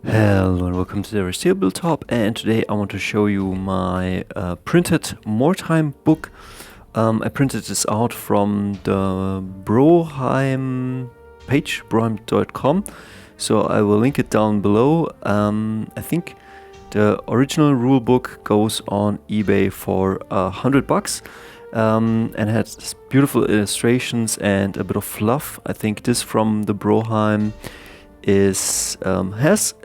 Hello and welcome to the Tabletop, and today I want to show you my printed Mordheim book. I printed this out from the Broheim page, broheim.com, so I will link it down below. I think the original rulebook goes on eBay for $100 and has beautiful illustrations and a bit of fluff. I think this from the Broheim has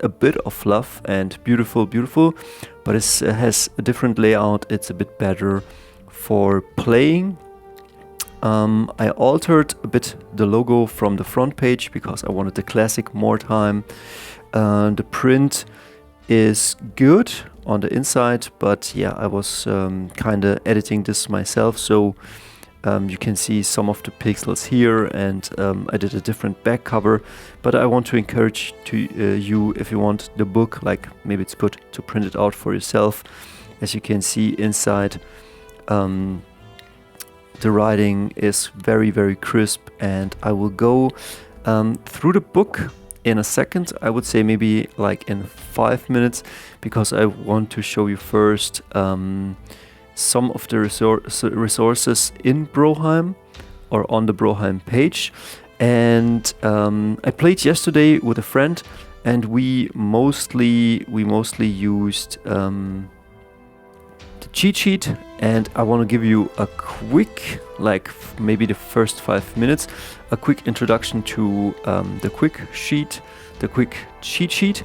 a bit of fluff and beautiful, but it has a different layout. It's a bit better for playing. I altered a bit the logo from the front page because I wanted the classic Mordheim. The print is good on the inside, but yeah, I was kind of editing this myself, so you can see some of the pixels here, and I did a different back cover, but I want to encourage you, if you want the book, like maybe it's good to print it out for yourself. As you can see inside, the writing is very, very crisp, and I will go through the book in a second. I would say maybe like in 5 minutes, because I want to show you first some of the resources in Broheim or on the Broheim page. And I played yesterday with a friend, and we mostly used the cheat sheet, and I want to give you a quick, like maybe the first 5 minutes, a quick introduction to the quick cheat sheet,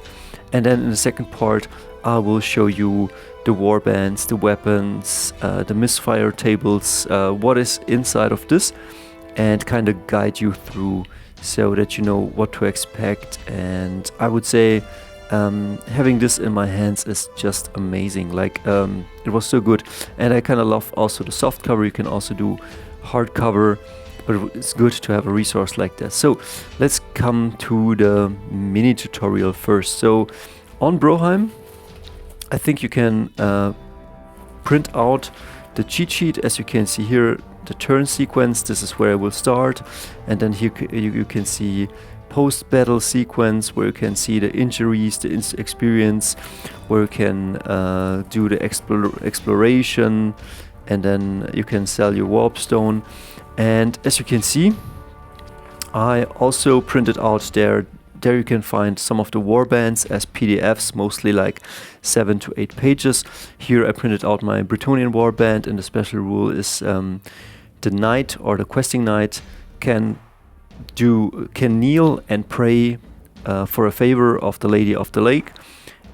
and then in the second part I will show you the warbands, the weapons, the misfire tables, what is inside of this, and kind of guide you through so that you know what to expect. And I would say having this in my hands is just amazing. Like it was so good, and I kind of love also the soft cover. You can also do hardcover, but it's good to have a resource like that. So let's come to the mini tutorial first. So on Broheim, I think you can print out the cheat sheet. As you can see here, the turn sequence, this is where I will start, and then here you can see post-battle sequence, where you can see the injuries, the experience, where you can do the exploration, and then you can sell your warpstone. And as you can see, I also printed out there you can find some of the warbands as PDFs, mostly like 7 to 8 pages. Here I printed out my Bretonnian warband, and the special rule is the knight or the questing knight can kneel and pray for a favor of the Lady of the Lake.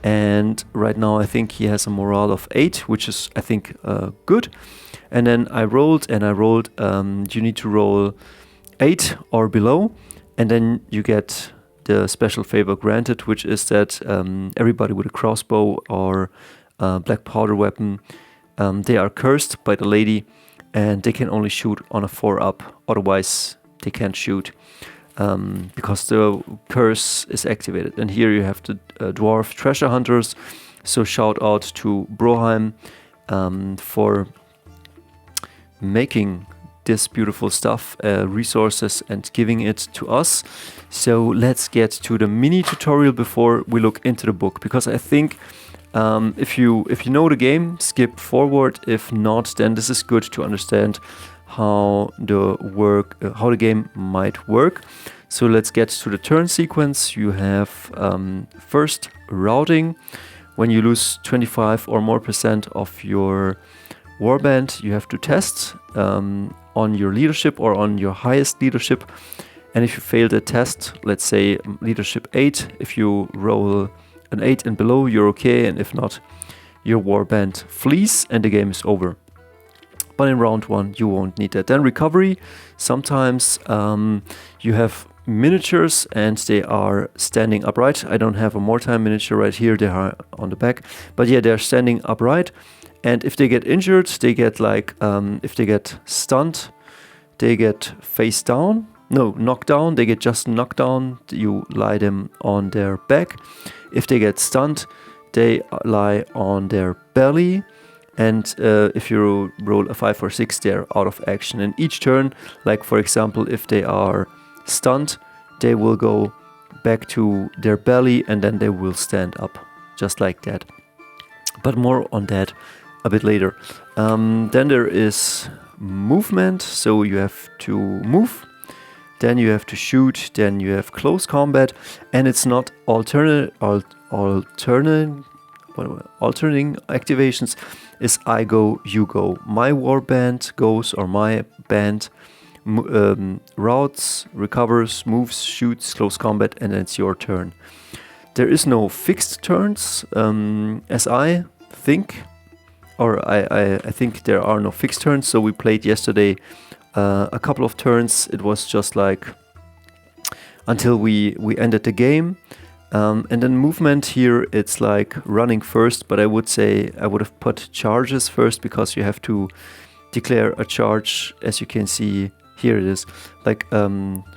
And right now I think he has a morale of 8, which is, I think, good. And then I rolled. You need to roll 8 or below, and then you get the special favor granted, which is that everybody with a crossbow or black powder weapon, they are cursed by the lady, and they can only shoot on a 4-up, otherwise they can't shoot because the curse is activated. And here you have the dwarf treasure hunters, so shout out to Broheim for making this beautiful stuff, resources, and giving it to us. So let's get to the mini tutorial before we look into the book, because I think if you know the game, skip forward. If not, then this is good to understand how the game might work. So let's get to the turn sequence. You have first routing. When you lose 25 or more % of your warband, you have to test on your leadership or on your highest leadership. And if you fail the test, let's say leadership 8, if you roll an 8 and below, you're okay, and if not, your warband flees and the game is over. But in round 1 you won't need that. Then recovery. Sometimes you have miniatures and they are standing upright. I don't have a Mordheim miniature right here, they are on the back, but yeah, they're standing upright. And if they get injured, they get like, if they get stunned, they get knocked down, they get just knocked down, you lie them on their back. If they get stunned, they lie on their belly. And if you roll a 5 or 6, they're out of action. And each turn, like for example, if they are stunned, they will go back to their belly, and then they will stand up, just like that. But more on that a bit later. Then there is movement, so you have to move, then you have to shoot, then you have close combat, and it's not alternating activations. Is I go, you go. My warband goes, or my band routes, recovers, moves, shoots, close combat, and then it's your turn. There is no fixed turns, as I think, or I think there are no fixed turns. So we played yesterday a couple of turns. It was just like until we ended the game. And then movement here, it's like running first, but I would say I would have put charges first, because you have to declare a charge. As you can see, here it is. Like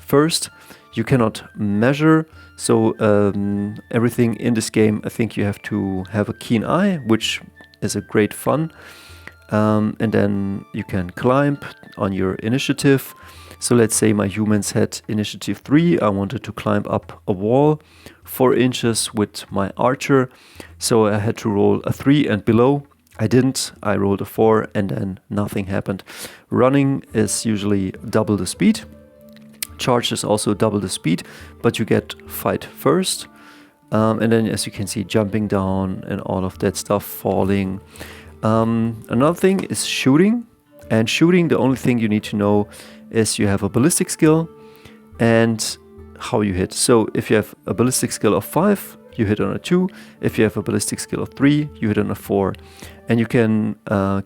first, you cannot measure, so everything in this game, I think you have to have a keen eye, which is a great fun. And then you can climb on your initiative. So let's say my humans had initiative 3. I wanted to climb up a wall 4 inches with my archer. So I had to roll a 3 and below. I didn't. I rolled a 4 and then nothing happened. Running is usually double the speed. Charge is also double the speed, but you get fight first. And then, as you can see, jumping down and all of that stuff, falling. Another thing is shooting. And shooting, the only thing you need to know is you have a ballistic skill and how you hit. So if you have a ballistic skill of 5, you hit on a 2. If you have a ballistic skill of 3, you hit on a 4. And you can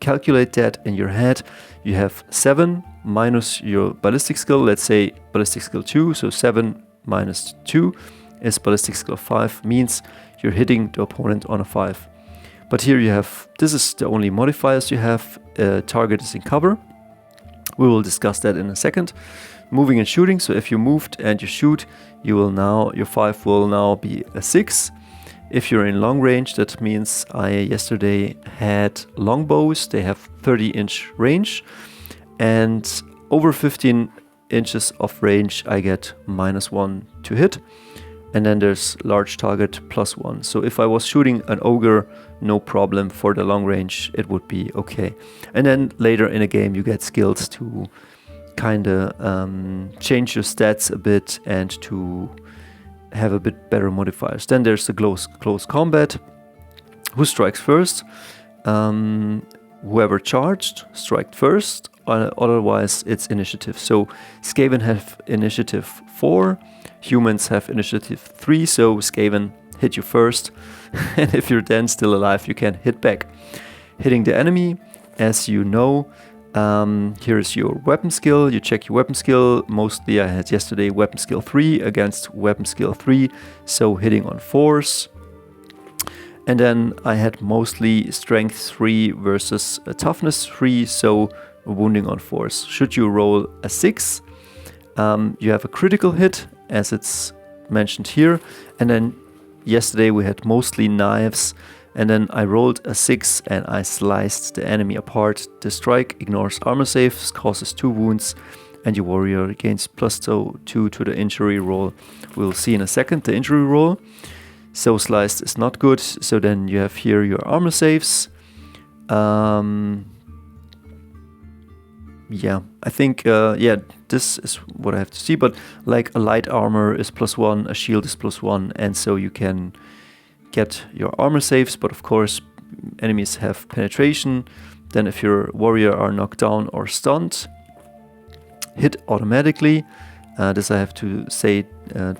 calculate that in your head. You have 7 minus your ballistic skill. Let's say ballistic skill 2, so 7 minus 2 is ballistic skill 5, means you're hitting the opponent on a 5. But here you have, this is the only modifiers you have. Target is in cover. We will discuss that in a second. Moving and shooting, so if you moved and you shoot, you will now, your 5 will now be a 6. If you're in long range, that means I yesterday had longbows. They have 30-inch range, and over 15 inches of range I get -1 to hit. And then there's large target +1. So if I was shooting an ogre, no problem. For the long range, it would be okay. And then later in a game, you get skills to kind of change your stats a bit and to have a bit better modifiers. Then there's the close combat. Who strikes first? Whoever charged striked first. Otherwise, it's initiative. So Skaven have initiative 4. Humans have initiative 3, so Skaven hit you first. And if you're then still alive, you can hit back. Hitting the enemy, as you know, here's your weapon skill. You check your weapon skill. Mostly I had yesterday weapon skill 3 against weapon skill 3, so hitting on 4s. And then I had mostly strength 3 versus a toughness 3, so wounding on 4s. Should you roll a 6, you have a critical hit, as it's mentioned here. And then yesterday we had mostly knives, and then I rolled a 6 and I sliced the enemy apart. The strike ignores armor saves, causes 2 wounds, and your warrior gains +2 to the injury roll. We'll see in a second the injury roll. So sliced is not good, so then you have here your armor saves. Yeah, I think, this is what I have to see, but like a light armor is +1, a shield is +1, and so you can get your armor saves, but of course enemies have penetration. Then if your warrior are knocked down or stunned, hit automatically. This I have to say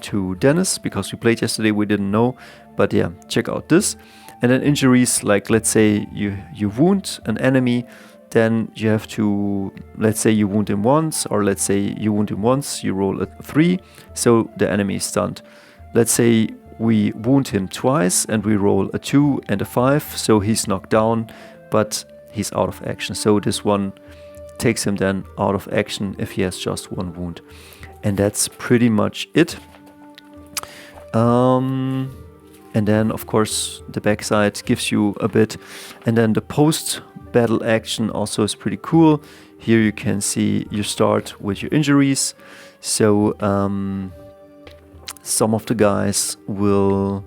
to Dennis, because we played yesterday, we didn't know, but yeah, check out this. And then injuries, like let's say you wound an enemy, then you have to, let's say you wound him once, or let's say you wound him once, you roll a 3, so the enemy is stunned. Let's say we wound him twice and we roll a 2 and a 5, so he's knocked down, but he's out of action. So this one takes him then out of action if he has just 1 wound. And that's pretty much it. And then of course the backside gives you a bit, and then the post-battle action also is pretty cool. Here you can see you start with your injuries. So some of the guys will,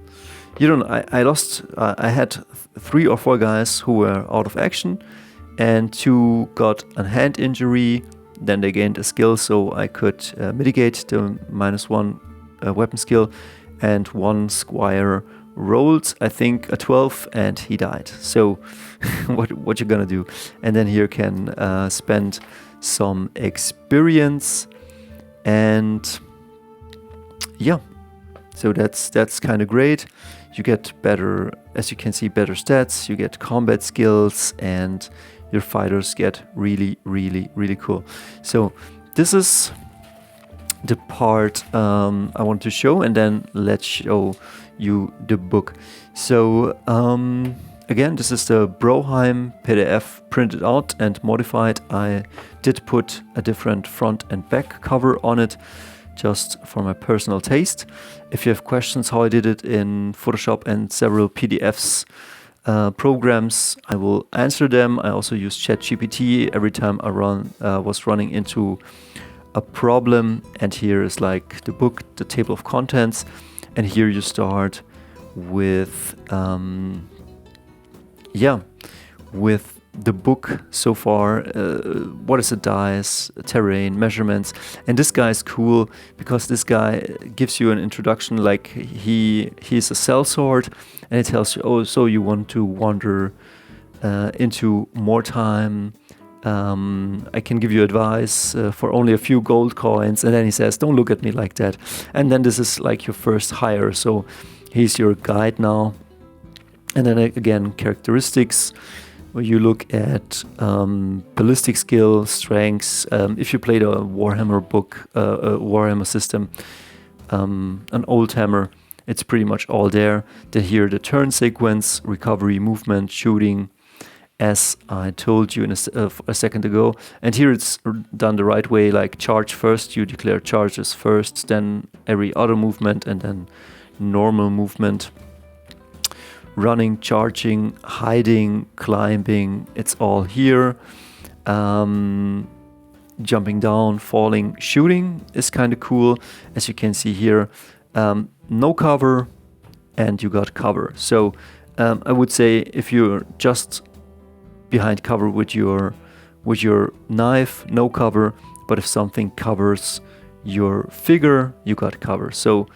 I lost, I had 3 or 4 guys who were out of action, and 2 got a hand injury. Then they gained a skill, so I could mitigate the -1 weapon skill, and 1 squire rolled, I think, a 12, and he died. So what you gonna do? And then here can spend some experience, and yeah, so that's kind of great. You get better, as you can see, better stats, you get combat skills, and your fighters get really, really, really cool. So this is the part I want to show, and then let's show you the book. So again, this is the Broheim PDF printed out and modified. I did put a different front and back cover on it, just for my personal taste. If you have questions how I did it in Photoshop and several PDFs programs, I will answer them. I also use ChatGPT every time I was running into a problem. And here is like the book, the table of contents, and here you start with with the book so far. What is the dice, terrain, measurements, and this guy is cool because this guy gives you an introduction. Like he's a sellsword, and it tells you, oh, so you want to wander into Mordheim. I can give you advice for only a few gold coins, and then he says, don't look at me like that. And then this is like your first hire, so he's your guide now. And then again, characteristics, where you look at ballistic skill, strengths. If you played a Warhammer book, a Warhammer system, an old hammer, it's pretty much all there. Then here the turn sequence, recovery, movement, shooting, as I told you in a second ago. And here it's done the right way, like charge first, you declare charges first, then every other movement, and then normal movement. Running, charging, hiding, climbing, it's all here. Jumping down, falling, shooting is kind of cool. As you can see here, no cover, and you got cover. So I would say if you're just behind cover with your knife, no cover, but if something covers your figure, you got cover. So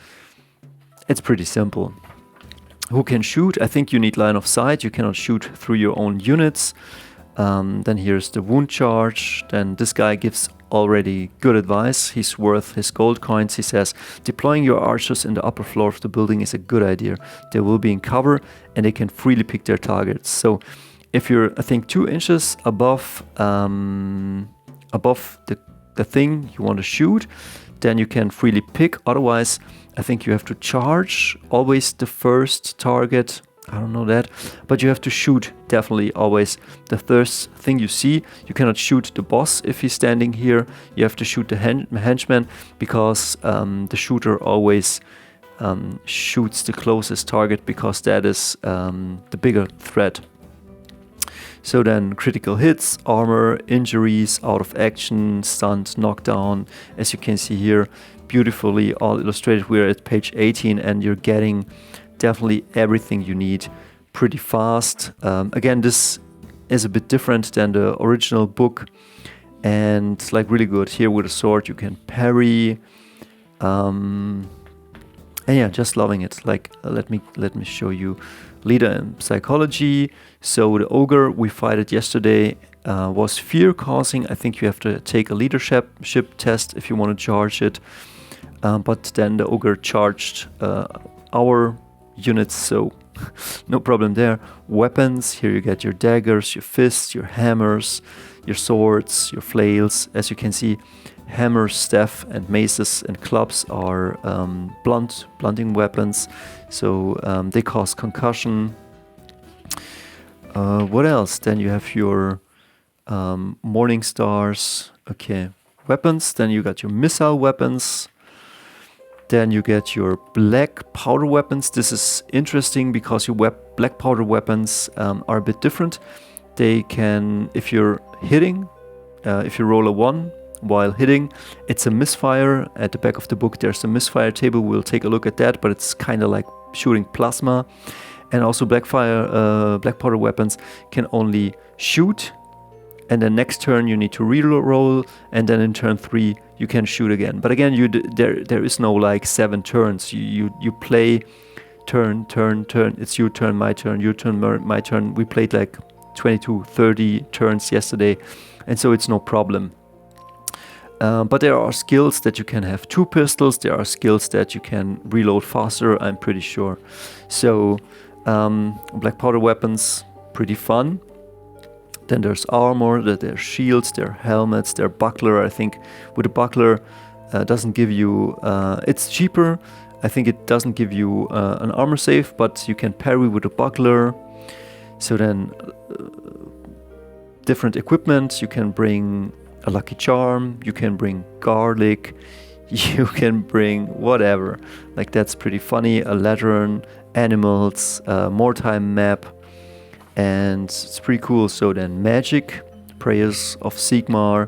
it's pretty simple. Who can shoot? I think you need line of sight. You cannot shoot through your own units. Then here's the wound charge. Then this guy gives already good advice. He's worth his gold coins. He says, deploying your archers in the upper floor of the building is a good idea. They will be in cover and they can freely pick their targets. So if you're, I think, 2 inches above the thing you want to shoot, then you can freely pick. Otherwise, I think you have to charge always the first target. I don't know that, but you have to shoot definitely always the first thing you see. You cannot shoot the boss if he's standing here. You have to shoot the henchman, because the shooter always shoots the closest target, because that is the bigger threat. So then critical hits, armor, injuries, out of action, stunned, knockdown. As you can see here, beautifully all illustrated. We're at page 18 and you're getting definitely everything you need pretty fast. Again, this is a bit different than the original book, and like really good. Here with a sword you can parry. And yeah, just loving it. Like let me show you leader and psychology. So the ogre we fought yesterday was fear causing. I think you have to take a leadership test if you want to charge it. But then the ogre charged our units, so no problem there. Weapons, here you get your daggers, your fists, your hammers, your swords, your flails. As you can see, hammers, staff, and maces and clubs are blunting weapons, so they cause concussion. What else? Then you have your morning stars. Okay, weapons. Then you got your missile weapons. Then you get your black powder weapons. This is interesting because your black powder weapons are a bit different. They can, if you're hitting, if you roll a 1 while hitting. It's a misfire. At the back of the book there's a misfire table. We'll take a look at that, but it's kind of like shooting plasma. And also black powder weapons can only shoot, and then next turn you need to reroll, and then in turn 3 you can shoot again. But again, there is no like 7 turns. You play turn. It's your turn, my turn, your turn, my turn. We played like 22, 30 turns yesterday, and so it's no problem. But there are skills that you can have 2 pistols. There are skills that you can reload faster, I'm pretty sure. So black powder weapons, pretty fun. Then there's armor, there's shields, there are helmets, there are buckler. I think with a buckler doesn't give you, it's cheaper. I think it doesn't give you an armor save, but you can parry with a buckler. So then different equipment, you can bring a lucky charm, you can bring garlic, you can bring whatever. Like that's pretty funny. A lantern, animals, Mordheim map, and it's pretty cool. So then magic, prayers of Sigmar,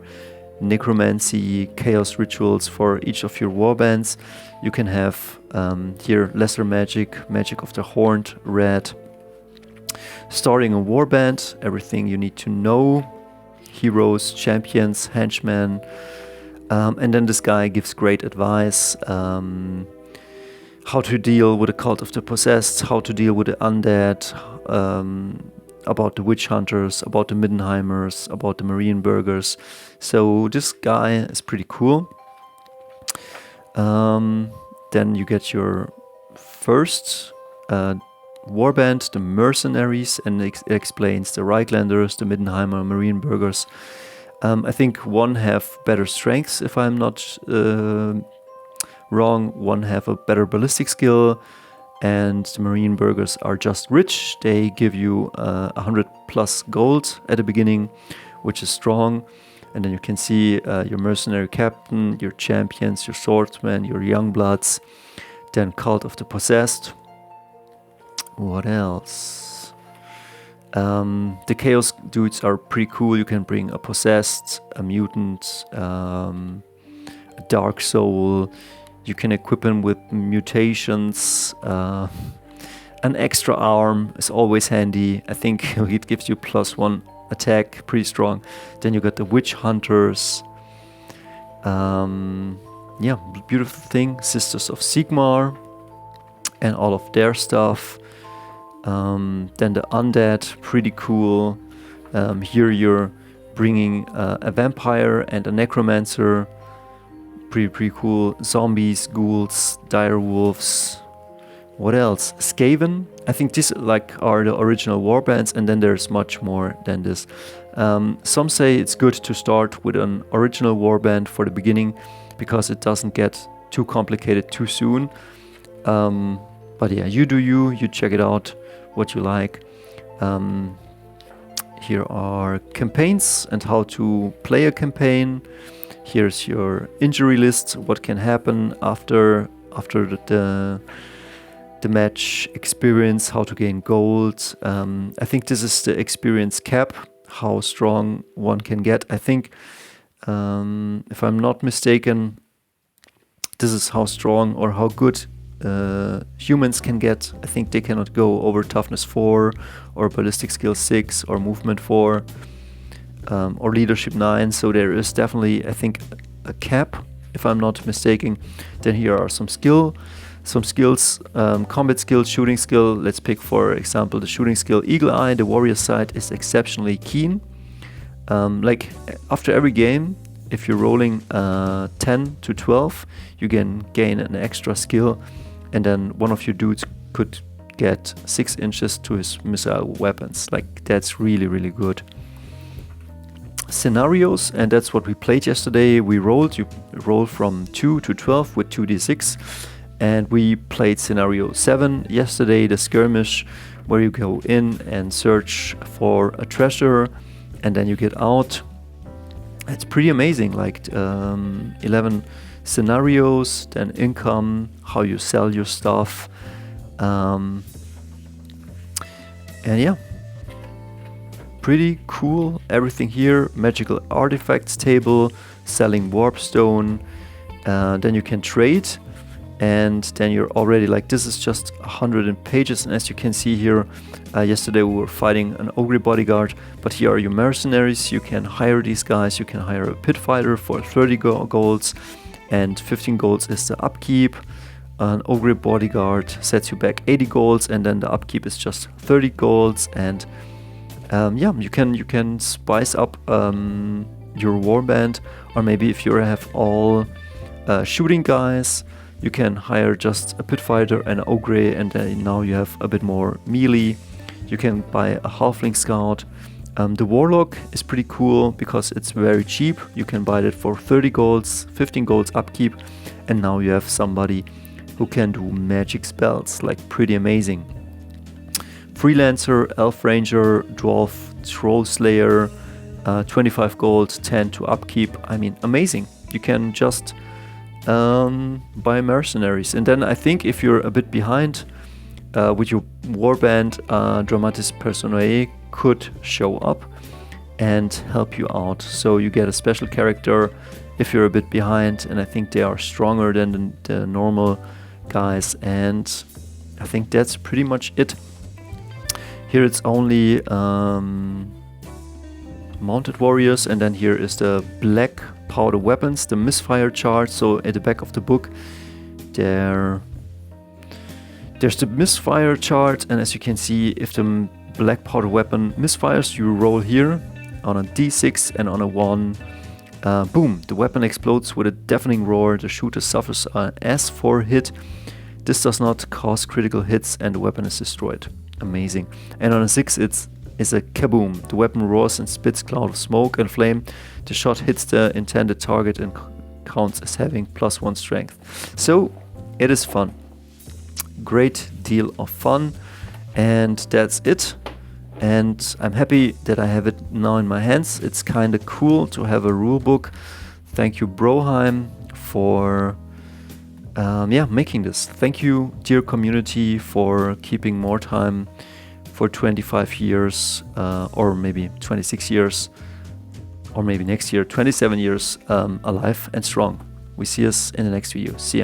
necromancy, chaos rituals for each of your warbands. You can have here lesser magic, magic of the horned red. Starting a warband, everything you need to know. Heroes, champions, henchmen. And then this guy gives great advice. How to deal with the cult of the possessed, how to deal with the undead, about the witch hunters, about the Middenheimers, about the Marienburgers. So this guy is pretty cool. Then you get your first warband, the mercenaries, and it explains the Reichlanders, the Middenheimer, Marienburgers. I think one have better strengths, if I'm not wrong. One have a better ballistic skill, and the Marienburgers are just rich. They give you 100 plus gold at the beginning, which is strong. And then you can see your mercenary captain, your champions, your swordsmen, your young bloods, then cult of the possessed. What else? The chaos dudes are pretty cool. You can bring a possessed, a mutant, a dark soul. You can equip him with mutations. An extra arm is always handy. I think it gives you +1 attack, pretty strong. Then you got the witch hunters. Yeah, beautiful thing. Sisters of Sigmar and all of their stuff. Then the undead, pretty cool. Here you're bringing a vampire and a necromancer. Pretty cool. Zombies, ghouls, dire wolves. What else? Skaven. I think these are the original warbands, and then there's much more than this. Some say it's good to start with an original warband for the beginning because it doesn't get too complicated too soon. But yeah, you do you check it out, what you like. Here are campaigns and how to play a campaign. Here's your injury list, what can happen after the match, experience, how to gain gold. I think this is the experience cap, how strong one can get. I think, if I'm not mistaken, this is how strong or how good humans can get. I think they cannot go over toughness 4 or ballistic skill 6 or movement 4 or leadership 9. So there is definitely, I think, a cap, if I'm not mistaken. Then here are some skills, combat skill, shooting skill. Let's pick, for example, the shooting skill Eagle Eye. The warrior sight is exceptionally keen. Like after every game, if you're rolling 10 to 12, you can gain an extra skill, and then one of your dudes could get 6 inches to his missile weapons. Like that's really, really good. Scenarios, and that's what we played yesterday. We rolled, you roll from 2 to 12 with 2d6, and we played scenario 7 yesterday, the skirmish, where you go in and search for a treasure, and then you get out. It's pretty amazing, like 11 scenarios, then income, how you sell your stuff, and yeah, pretty cool. Everything here, magical artifacts table, selling warpstone. Then you can trade, and then you're already like, this is just 100 pages, and as you can see here, yesterday we were fighting an ogre bodyguard, but here are your mercenaries. You can hire these guys. You can hire a pit fighter for 30 golds, and 15 golds is the upkeep. An ogre bodyguard sets you back 80 golds, and then the upkeep is just 30 golds. And yeah, you can spice up your warband, or maybe if you have all shooting guys, you can hire just a pit fighter and an ogre, and now you have a bit more melee. You can buy a halfling scout. The warlock is pretty cool because it's very cheap. You can buy it for 30 golds, 15 golds upkeep, and now you have somebody who can do magic spells, like pretty amazing. Freelancer, elf ranger, dwarf, troll slayer, 25 gold, 10 to upkeep. I mean, amazing. You can just buy mercenaries. And then I think if you're a bit behind with your warband, Dramatis Personae could show up and help you out. So you get a special character if you're a bit behind, and I think they are stronger than the normal guys, and I think that's pretty much it. Here it's only mounted warriors, and then here is the black powder weapons, the misfire chart. So at the back of the book there's the misfire chart, and as you can see, if the black powder weapon misfires, you roll here on a d6, and on a 1, boom, the weapon explodes with a deafening roar. The shooter suffers an S4 hit. This does not cause critical hits, and the weapon is destroyed. Amazing. And on a 6, it's a kaboom. The weapon roars and spits cloud of smoke and flame. The shot hits the intended target and counts as having +1 strength. So it is fun. Great deal of fun, and that's it. And I'm happy that I have it now in my hands. It's kind of cool to have a rule book. Thank you, Broheim, for making this. Thank you, dear community, for keeping Mordheim for 25 years, or maybe 26 years, or maybe next year 27 years alive and strong. We see us in the next video. See ya.